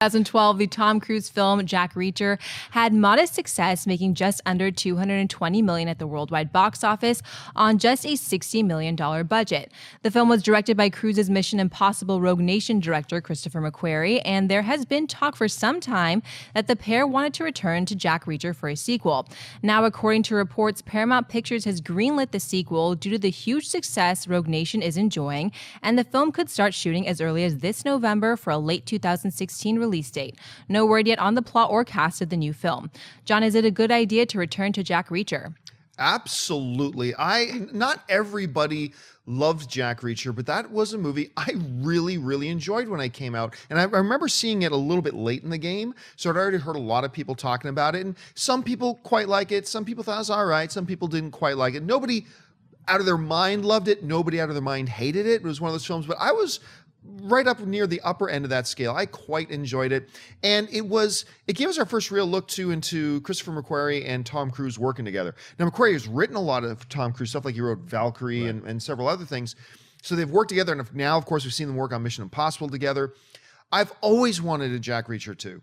2012, the Tom Cruise film Jack Reacher had modest success, making just under $220 million at the worldwide box office on just a $60 million budget. The film was directed by Cruise's Mission Impossible Rogue Nation director Christopher McQuarrie, and there has been talk for some time that the pair wanted to return to Jack Reacher for a sequel. Now, according to reports, Paramount Pictures has greenlit the sequel due to the huge success Rogue Nation is enjoying, and the film could start shooting as early as this November for a late 2016 release date. No word yet on the plot or cast of the new film. John, is it a good idea to return to Jack Reacher? Absolutely. Not everybody loved Jack Reacher, but that was a movie I really, really enjoyed when I came out. And I remember seeing it a little bit late in the game, so I'd already heard a lot of people talking about it. And some people quite like it. Some people thought it was all right. Some people didn't quite like it. Nobody out of their mind loved it. Nobody out of their mind hated it. It was one of those films, but I was right up near the upper end of that scale. I quite enjoyed it. And it gave us our first real look into Christopher McQuarrie and Tom Cruise working together. Now, McQuarrie has written a lot of Tom Cruise stuff, like he wrote Valkyrie and several other things. So they've worked together. And now, of course, we've seen them work on Mission Impossible together. I've always wanted a Jack Reacher too.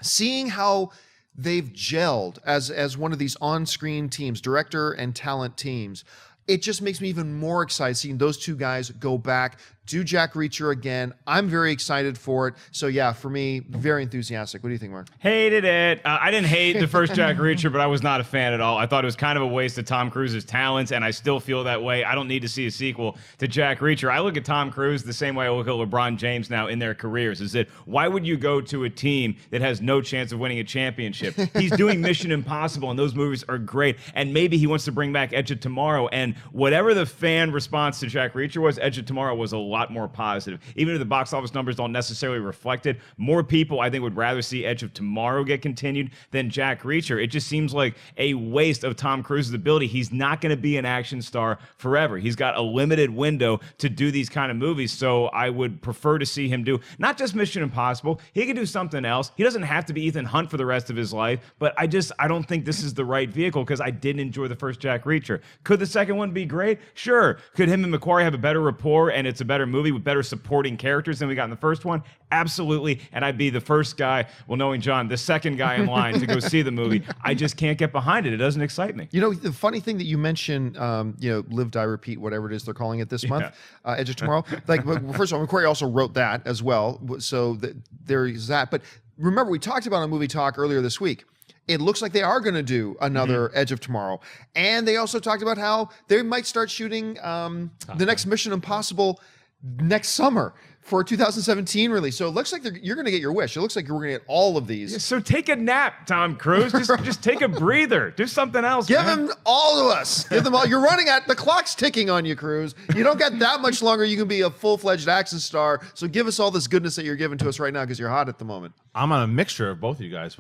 Seeing how they've gelled as one of these on-screen teams, director and talent teams, it just makes me even more excited seeing those two guys go back, do Jack Reacher again. I'm very excited for it. So yeah, for me, very enthusiastic. What do you think, Mark? Hated it. I didn't hate the first Jack Reacher, but I was not a fan at all. I thought it was kind of a waste of Tom Cruise's talents, and I still feel that way. I don't need to see a sequel to Jack Reacher. I look at Tom Cruise the same way I look at LeBron James now in their careers, is that why would you go to a team that has no chance of winning a championship? He's doing Mission Impossible, and those movies are great, and maybe he wants to bring back Edge of Tomorrow, and whatever the fan response to Jack Reacher was, Edge of Tomorrow was a lot more positive. Even if the box office numbers don't necessarily reflect it, more people, I think, would rather see Edge of Tomorrow get continued than Jack Reacher. It just seems like a waste of Tom Cruise's ability. He's not going to be an action star forever. He's got a limited window to do these kind of movies, so I would prefer to see him do not just Mission Impossible. He could do something else. He doesn't have to be Ethan Hunt for the rest of his life, but I don't think this is the right vehicle because I didn't enjoy the first Jack Reacher. Could the second one be great? Sure. Could him and McQuarrie have a better rapport and it's a better movie with better supporting characters than we got in the first one? Absolutely. And I'd be the first guy, well, knowing John, the second guy in line to go see the movie. I just can't get behind it. It doesn't excite me. You know, the funny thing that you mentioned, Live, Die, Repeat, whatever it is they're calling it this month, Edge of Tomorrow. Like, first of all, McQuarrie also wrote that as well. So there is that. But remember, we talked about a movie talk earlier this week. It looks like they are going to do another Edge of Tomorrow. And they also talked about how they might start shooting the next Mission Impossible next summer for a 2017 release. So it looks like you're going to get your wish. It looks like you're going to get all of these. Yeah, so take a nap, Tom Cruise. Just take a breather. Do something else. Give them all to us. Give them all. You're running the clock's ticking on you, Cruise. You don't get that much longer. You can be a full-fledged action star. So give us all this goodness that you're giving to us right now because you're hot at the moment. I'm on a mixture of both of you guys.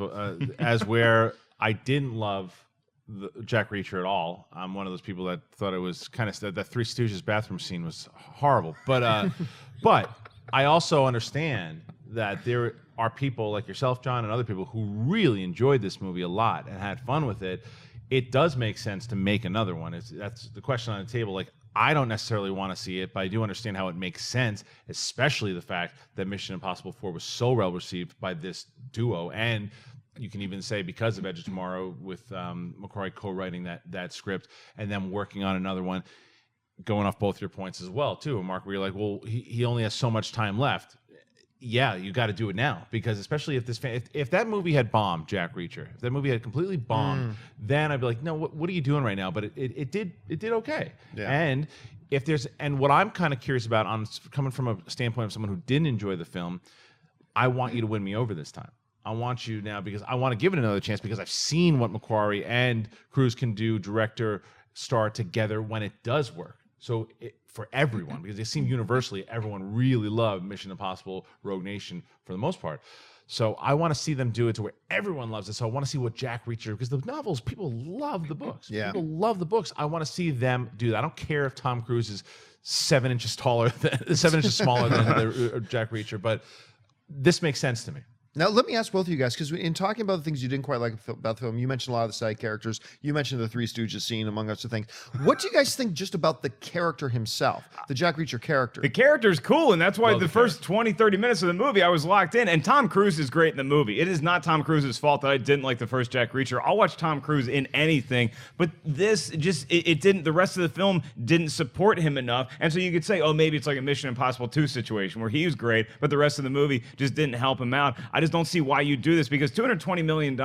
As where I didn't love Jack Reacher at all. I'm one of those people that thought it was kind of that Three Stooges bathroom scene was horrible. But but I also understand that there are people like yourself, John, and other people who really enjoyed this movie a lot and had fun with it. It does make sense to make another one. That's the question on the table. Like, I don't necessarily want to see it, but I do understand how it makes sense, especially the fact that Mission Impossible 4 was so well received by this duo. And you can even say because of Edge of Tomorrow with McQuarrie co-writing that script and then working on another one, going off both your points as well, too, Mark, where you're like, well, he only has so much time left. Yeah, you got to do it now because especially if that movie had bombed, Jack Reacher, if that movie had completely bombed, then I'd be like, no, what are you doing right now? But it did okay. Yeah. And what I'm kind of curious about coming from a standpoint of someone who didn't enjoy the film, I want you to win me over this time. I want you now because I want to give it another chance because I've seen what McQuarrie and Cruise can do, director, star together when it does work. So for everyone, because it seemed universally everyone really loved Mission Impossible Rogue Nation for the most part. So I want to see them do it to where everyone loves it. So I want to see what Jack Reacher, because the novels, people love the books. Yeah. People love the books. I want to see them do that. I don't care if Tom Cruise is 7 inches smaller than Jack Reacher, but this makes sense to me. Now, let me ask both of you guys, because in talking about the things you didn't quite like about the film, you mentioned a lot of the side characters. You mentioned the Three Stooges scene, among other things. What do you guys think just about the character himself, the Jack Reacher character? The character's cool, and that's why Love the the first 20, 30 minutes of the movie, I was locked in. And Tom Cruise is great in the movie. It is not Tom Cruise's fault that I didn't like the first Jack Reacher. I'll watch Tom Cruise in anything, but this just, it didn't, the rest of the film didn't support him enough. And so you could say, oh, maybe it's like a Mission Impossible 2 situation where he was great, but the rest of the movie just didn't help him out. I just don't see why you do this, because $220 million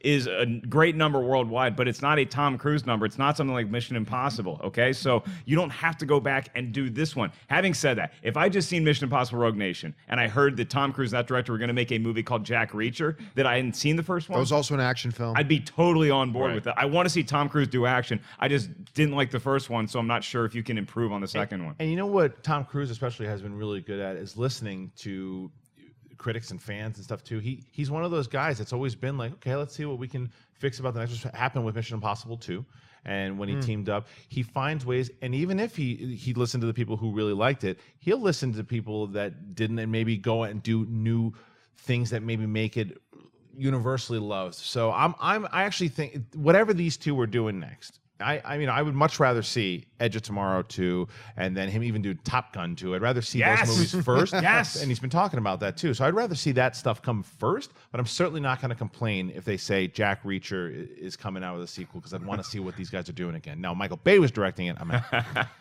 is a great number worldwide, but it's not a Tom Cruise number. It's not something like Mission Impossible, okay? So you don't have to go back and do this one. Having said that, if I just seen Mission Impossible Rogue Nation and I heard that Tom Cruise, that director, were going to make a movie called Jack Reacher, that I hadn't seen the first one, That was also an action film. I'd be totally on board Right. with that. I want to see Tom Cruise do action. I just didn't like the first one, so I'm not sure if you can improve on the second one. And you know what Tom Cruise especially has been really good at is listening to critics and fans and stuff too. He's one of those guys that's always been like, okay, let's see what we can fix about the next. What happened with Mission Impossible 2. And when he teamed up, he finds ways. And even if he listened to the people who really liked it, he'll listen to people that didn't, and maybe go and do new things that maybe make it universally loved. So I actually think whatever these two were doing next, I mean, I would much rather see Edge of Tomorrow 2 and then him even do Top Gun 2. I'd rather see Yes. those movies first. Yes. And he's been talking about that too. So I'd rather see that stuff come first, but I'm certainly not going to complain if they say Jack Reacher is coming out with a sequel, because I'd want to see what these guys are doing again. Now, Michael Bay was directing it. I'm out.